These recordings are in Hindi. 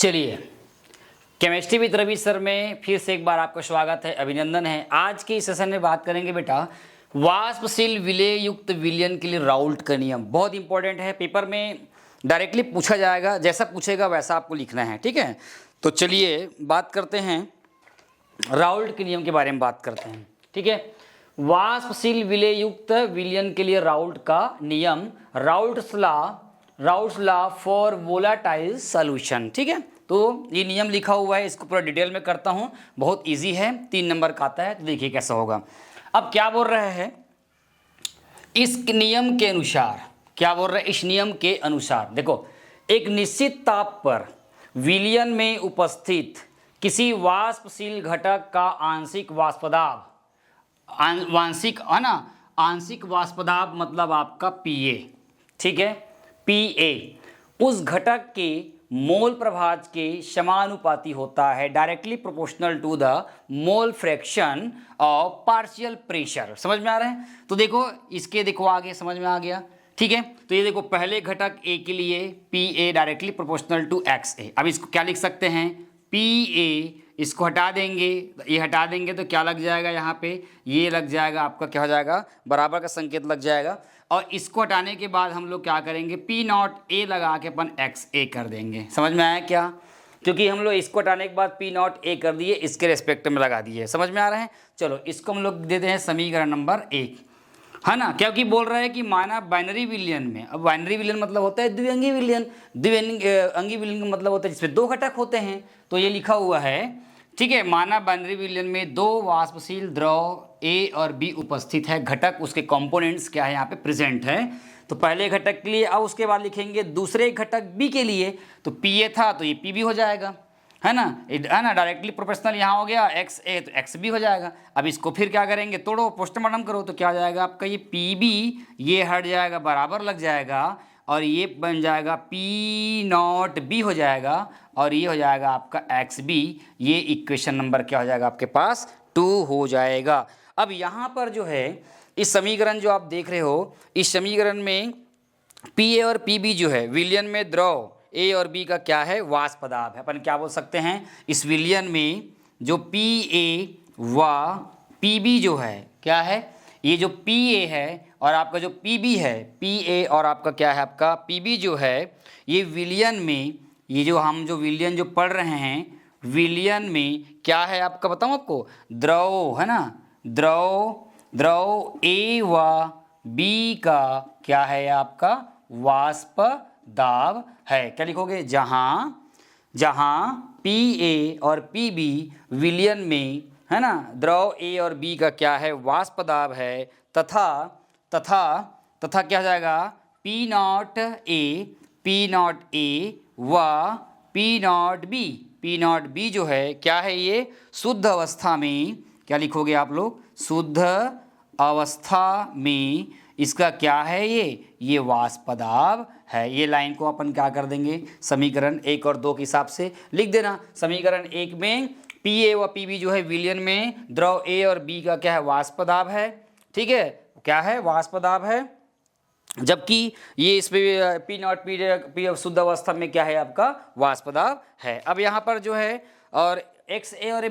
चलिए, केमिस्ट्री विद रवि सर में फिर से एक बार आपका स्वागत है, अभिनंदन है। आज के इस सेशन में बात करेंगे बेटा वाष्पशील विलेय युक्त विलयन के लिए राउल्ट का नियम। बहुत इंपॉर्टेंट है, पेपर में डायरेक्टली पूछा जाएगा, जैसा पूछेगा वैसा आपको लिखना है, ठीक है। तो चलिए बात करते हैं, राउल्ट के नियम के बारे में बात करते हैं, ठीक है। वाष्पशील विलेय युक्त विलयन के लिए राउल्ट का नियम, Raoult's law for volatile solution, ठीक है। तो ये नियम लिखा हुआ है, इसको पूरा डिटेल में करता हूँ, बहुत इजी है, 3 नंबर का आता है। तो देखिए कैसा होगा। अब क्या बोल रहे हैं, इस नियम के अनुसार, क्या बोल रहे हैं, इस नियम के अनुसार देखो, एक निश्चित ताप पर विलयन में उपस्थित किसी वाष्पशील घटक का आंशिक वाष्पदाब, आंशिक है ना, आंशिक वाष्पदाब मतलब आपका Pa, ठीक है, Pa उस घटक के मोल प्रभाज के समानुपाती होता है, directly proportional to the mole fraction of partial pressure. समझ में आ रहा है। तो देखो इसके, देखो आगे समझ में आ गया, ठीक है। तो ये देखो पहले घटक A के लिए Pa directly proportional to XA। अब इसको क्या लिख सकते हैं, Pa, इसको हटा देंगे, ये हटा देंगे तो क्या लग जाएगा, यहाँ पे ये लग जाएगा आपका, क्या हो जाएगा, बराबर का संकेत लग जाएगा। और इसको हटाने के बाद हम लोग क्या करेंगे, P नॉट A लगा के अपन XA कर देंगे। समझ में आया क्या, क्योंकि हम लोग इसको हटाने के बाद P नॉट A कर दिए, इसके रेस्पेक्ट में लगा दिए। समझ में आ रहा है। चलो इसको हम लोग देते हैं समीकरण नंबर 1, है ना, क्योंकि बोल रहा है कि माना बाइनरी विलयन में, अब बाइनरी विलयन मतलब होता है द्विअंगी विलयन, द्विअंगी विलयन का मतलब होता है जिसमें 2 घटक होते हैं। तो ये लिखा हुआ है, ठीक है, माना बाइनरी विलयन में 2 वाष्पशील द्रव A और B उपस्थित है, घटक उसके कंपोनेंट्स क्या है यहाँ पे प्रेजेंट है। तो पहले घटक के लिए, अब उसके बाद लिखेंगे दूसरे घटक B के लिए, तो Pa था तो ये Pb हो जाएगा, है ना, डायरेक्टली प्रोपोर्शनल यहाँ हो गया XA तो XB हो जाएगा। अब इसको फिर क्या करेंगे, तोड़ो, पोस्टमार्टम करो, तो क्या हो जाएगा आपका, ये PB ये हट जाएगा, बराबर लग जाएगा, और ये बन जाएगा P नॉट B हो जाएगा, और ये हो जाएगा आपका XB। ये इक्वेशन नंबर क्या हो जाएगा आपके पास, 2 हो जाएगा। अब यहाँ पर जो है इस समीकरण जो आप देख रहे हो, इस समीकरण में Pa और Pb जो है विलयन में द्रव A और B का क्या है, वाष्पदाब है। अपन क्या बोल सकते हैं, इस विलयन में जो Pa व Pb जो है क्या है, ये जो Pa है और आपका जो Pb है, Pa और आपका क्या है आपका Pb जो है, ये विलयन में, ये जो हम जो विलयन जो पढ़ रहे हैं, विलयन में क्या है आपका, बताऊँ आपको, द्रव है ना, द्रव A व B का क्या है आपका वाष्प दाब है। क्या लिखोगे, जहां Pa और Pb विलयन में, है ना, द्रव A और B का क्या है वाष्प दाब है, तथा क्या हो जाएगा, P नॉट A व P नॉट B जो है क्या है, ये शुद्ध अवस्था में, क्या लिखोगे आप लोग, शुद्ध अवस्था में इसका क्या है, ये वाष्पदाब है। ये लाइन को अपन क्या कर देंगे, समीकरण 1 और 2 के हिसाब से लिख देना। समीकरण 1 में Pa व Pb जो है विलयन में द्रव A और B का क्या है वाष्पदाब है, ठीक है, क्या है वाष्पदाब है, जबकि ये इस पे P नॉट P शुद्ध अवस्था में क्या है आपका वाष्पदाब है। अब यहाँ पर जो है और XA और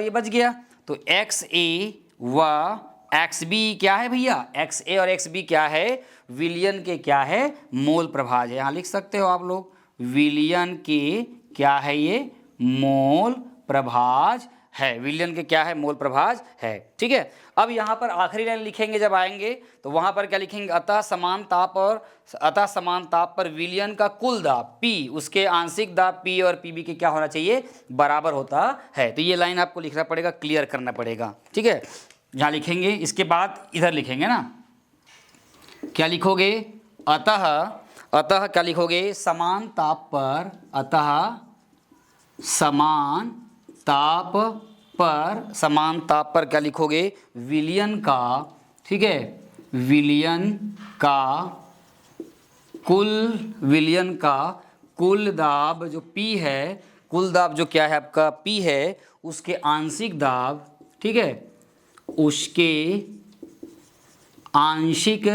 ये बच गया, तो XA व XB क्या है भैया, XA और XB क्या है, विलयन के क्या है मोल प्रभाज है। यहाँ लिख सकते हो आप लोग, विलयन के क्या है, ये मोल प्रभाज है, विलयन के क्या है मोल प्रभाज है, ठीक है। अब यहाँ पर आखिरी लाइन लिखेंगे जब आएंगे, तो वहाँ पर क्या लिखेंगे, अतः समान ताप पर विलयन का कुल दाब P, उसके आंशिक दाब P और Pb के क्या होना चाहिए, बराबर होता है। तो ये लाइन आपको लिखना पड़ेगा, क्लियर करना पड़ेगा, ठीक है। यहाँ लिखेंगे, इसके बाद इधर लिखेंगे ना, क्या लिखोगे, अतः क्या लिखोगे, समान ताप पर, अतः समान ताप पर क्या लिखोगे, विलयन का, ठीक है, विलयन का कुल दाब जो P है, कुल दाब जो क्या है आपका P है, उसके आंशिक दाब, ठीक है, उसके आंशिक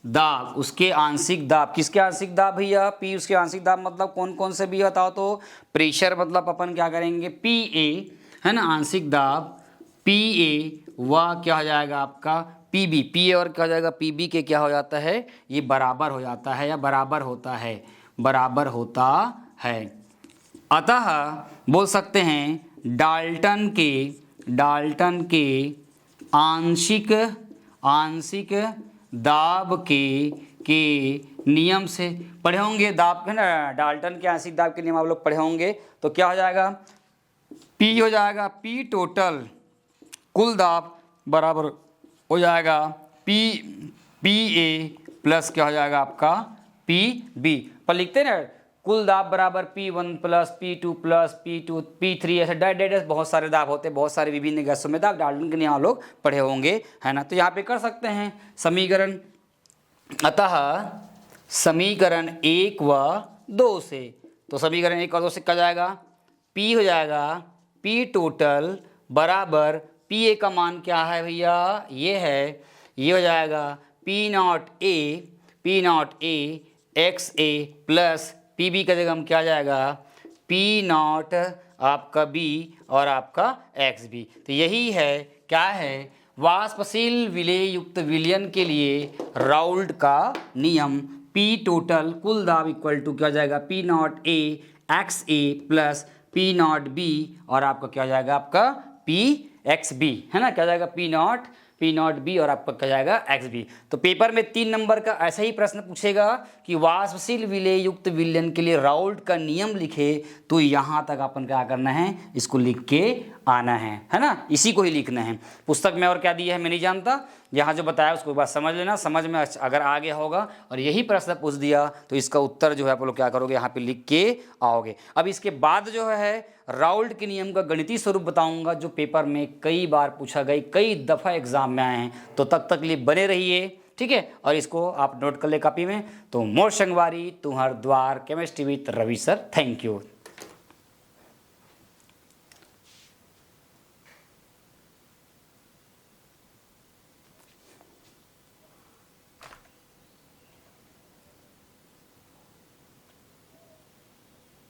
दाब, उसके आंशिक दाब, किसके आंशिक दाब भैया, पी, उसके आंशिक दाब मतलब कौन कौन से भी बताओ तो, प्रेशर मतलब अपन क्या करेंगे पी ए, है ना, आंशिक दाब पी ए, वह क्या हो जाएगा आपका पी बी, पी ए और क्या हो जाएगा पी बी के क्या हो जाता है, ये बराबर हो जाता है या बराबर होता है, बराबर होता है। अतः बोल सकते हैं डाल्टन के आंशिक दाब के नियम से पढ़े होंगे, दाब है ना, डाल्टन के आंशिक दाब के नियम आप लोग पढ़े होंगे। तो क्या हो जाएगा, पी हो जाएगा पी टोटल कुल दाब बराबर हो जाएगा पी ए प्लस क्या हो जाएगा आपका पी बी, पर लिखते हैं ना कुल दाब बराबर P1 plus P2 plus P2 P3, ऐसे डायरेक्ट बहुत सारे दाब होते हैं, बहुत सारे विभिन्न गैसों में दाब, डाल्टन के नियम आप लोग पढ़े होंगे, है ना। तो यहाँ पे कर सकते हैं समीकरण, अतः समीकरण 1 व 2 से, तो समीकरण 1 और 2 से क्या जाएगा, P हो जाएगा P टोटल बराबर पी ए का मान क्या है भैया, ये है, ये हो जाएगा P naught A X A plus P B का जगह हम क्या जाएगा पी नॉट आपका बी और आपका एक्स बी। तो यही है क्या है, वाष्पशील विलेय युक्त विलयन के लिए राउल्ट का नियम, पी टोटल कुल दाब इक्वल टू क्या हो जाएगा P naught A X A plus P not be और आपका क्या हो जाएगा आपका पी एक्स बी, है ना, क्या जाएगा पी नॉट बी और आपका क्या जाएगा एक्स बी। तो पेपर में 3 नंबर का ऐसा ही प्रश्न पूछेगा कि वाष्पशील विलेय युक्त विलयन के लिए राउल्ट का नियम लिखे, तो यहाँ तक अपन क्या करना है, इसको लिख के आना है ना, इसी को ही लिखना है। पुस्तक में और क्या दिया है मैं नहीं जानता, यहाँ जो बताया उसको एक बार समझ लेना, समझ में अगर आ गया होगा और यही प्रश्न पूछ दिया तो इसका उत्तर जो है आप लोग क्या करोगे, यहाँ पे लिख के आओगे। अब इसके बाद जो है राउल्ट के नियम का गणितीय स्वरूप बताऊंगा, जो पेपर में कई बार पूछा गई, कई दफ़ा एग्जाम में आए हैं। तो तब तक लिए बने रहिए, ठीक है, और इसको आप नोट कर ले कॉपी में। तो मोर संगवारी तुम्हार द्वार chemistry with Ravi sir, thank you.